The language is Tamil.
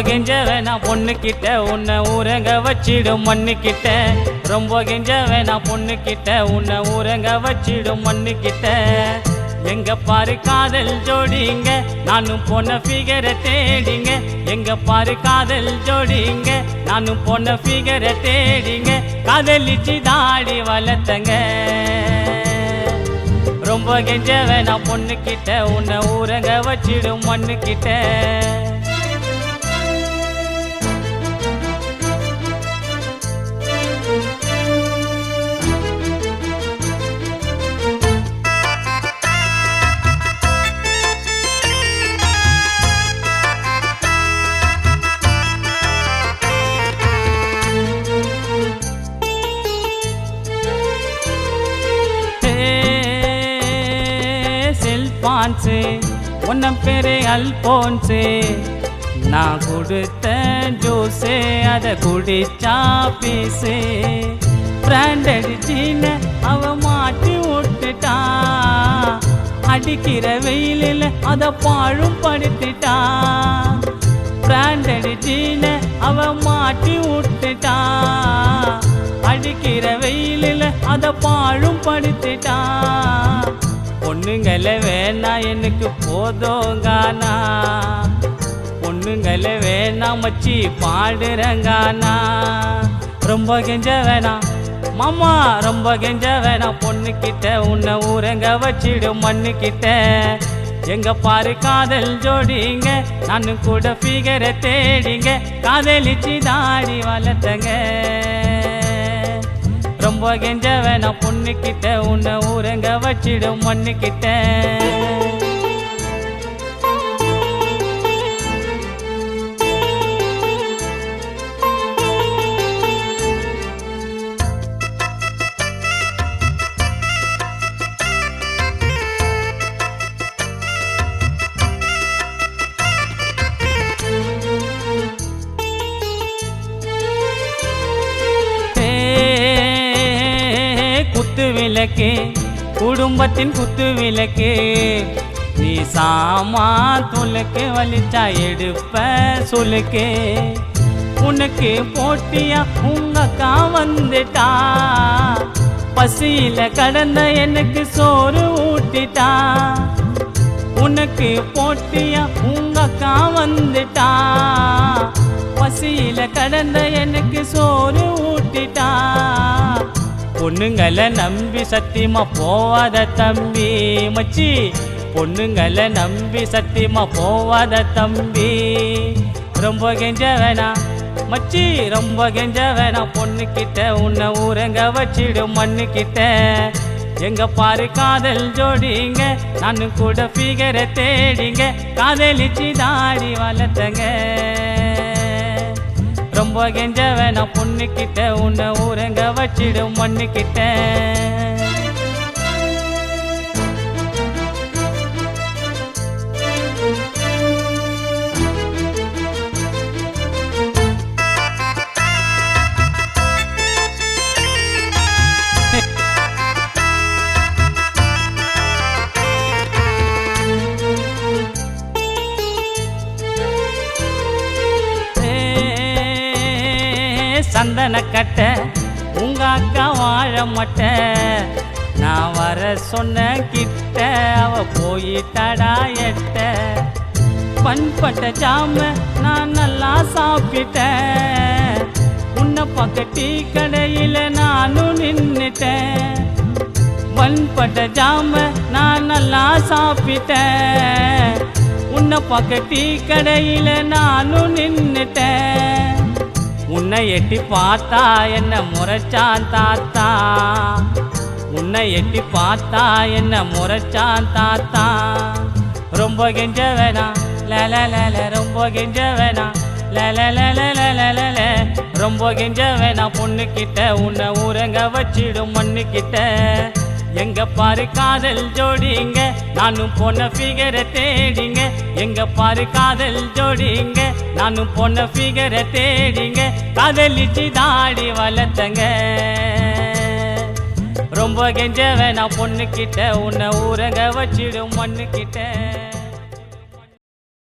கெஞ்ச வேணா பொண்ணுக்கிட்ட உன்னை ஊரங்க வச்சிடும் மண்ணுக்கிட்ட. ரொம்ப கெஞ்ச வேணா பொண்ணுக்கிட்ட உன்னை ஊரங்க வச்சிடும் மண்ணுக்கிட்ட. எங்க பாரு காதல் ஜோடிங்க நானும் பொண்ண ஃபிகரை தேடிங்க. எங்க பாரு காதல் ஜோடிங்க நானும் பொண்ண ஃபிகரை தேடிங்க. காதலிச்சு தாடி வளர்த்தங்க. ரொம்ப கெஞ்ச வேணா பொண்ணுக்கிட்ட உன்னை ஊரங்க வச்சிடும் மண்ணுக்கிட்ட. செல்பான்ஸு உன்ன பேரே அல்போன்ஸு. நான் கொடுத்த ஜூஸு அதை குடிச்சா பீஸு. பிராண்டட் ஜீனை அவ மாட்டி விட்டுட்டா. அடிக்கிற வெயிலில் அதை பாழும் படுத்திட்டா. பிராண்டட் ஜீனை அவ மாட்டி விட்டுட்டா. அடிக்கிற வெயிலில் அதை பாழும் படுத்திட்டா. பொண்ணுங்களை வேணா எனக்கு போதோங்கானா. பொண்ணுங்களை வேணா மச்சி பாடுறங்கானா. ரொம்ப கெஞ்ச வேணா மாமா ரொம்ப கெஞ்ச வேணா பொண்ணுக்கிட்ட உன்னை ஊரங்க வச்சிடும் மண்ணுக்கிட்ட. எங்க பாரு காதல் ஜோடிங்க நானும் கூட ஃபிகரை தேடிங்க. காதலிச்சு தாடி வளர்த்தங்க. ரொம்ப கெஞ்ச வேணா பொண்ணுக்கிட்ட உன்னை ஊரங்க வச்சிடும் மண்ணுக்கிட்ட. குத்து விளக்கு குடும்பத்தின் குத்து விளக்கு. நீ சாமா துளுக்கு வலிச்சா எடுப்ப சுளுக்கு. உனக்கு போட்டியா உங்க அக்கா வந்துட்டா. பசியில கடந்த எனக்கு சோறு ஊட்டிட்டா. உனக்கு போட்டியா உங்க அக்கா வந்துட்டா. பசியில கடந்த எனக்கு சோறு ஊட்டிட்டா. பொண்ணுங்களை நம்பி சத்தியமா போவாத தம்பி மச்சி. பொண்ணுங்களை நம்பி சத்தியமா போவாத தம்பி. ரொம்ப கெஞ்ச வேணா மச்சி ரொம்ப கெஞ்ச வேணா பொண்ணுக்கிட்ட உன்னை ஊரங்க வச்சிடும் மண்ணுக்கிட்ட. எங்க பாரு காதல் ஜோடிங்க நானும் கூட ஃபிகரை தேடிங்க. காதலிச்சு தாடி வளர்த்தங்க. ரொம்ப கெஞ்ச வேணா பொண்ணுக்கிட்ட உன்னை ஊரங்க வச்சிடும் மண்ணுக்கிட்ட. சந்தன கட்ட உங்க அக்கா வாழ மாட்ட. நான் வர சொன்ன கிட்ட அவ போயிட்டடா எட்ட. பண்பட்ட ஜாம நான் நல்லா சாப்பிட்டேன். உன்னை பக்க டீ கடையில் நானும் நின்னுட்டேன். பண்பட்ட ஜாம நான் நல்லா சாப்பிட்டேன். உன்னை பக்க டீ கடையில் நானும் நின்னுட்டேன். உன்னை எட்டி பார்த்தா என்ன முறைச்சான் தாத்தா. உன்னை எட்டி பார்த்தா என்ன முறைச்சான் தாத்தா. ரொம்ப கெஞ்ச வேணா லல ரொம்ப கெஞ்ச வேணா லல. ரொம்ப கெஞ்ச வேணா பொண்ணுக்கிட்ட உன்னை ஊரங்க வச்சிடும் மண்ணுக்கிட்ட. எங்க பாரு காதல் ஜோடிங்க நானும் பொண்ண ஃபிகரை தேடிங்க. எங்க பாரு காதல் ஜோடிங்க நானும் பொண்ண ஃபிகரை தேடிங்க. காதலிச்சு தாடி வளர்த்தங்க. ரொம்ப கெஞ்ச வேணா பொண்ணுக்கிட்ட உன்னை ஊரங்க வச்சிடும் மண்ணுக்கிட்ட.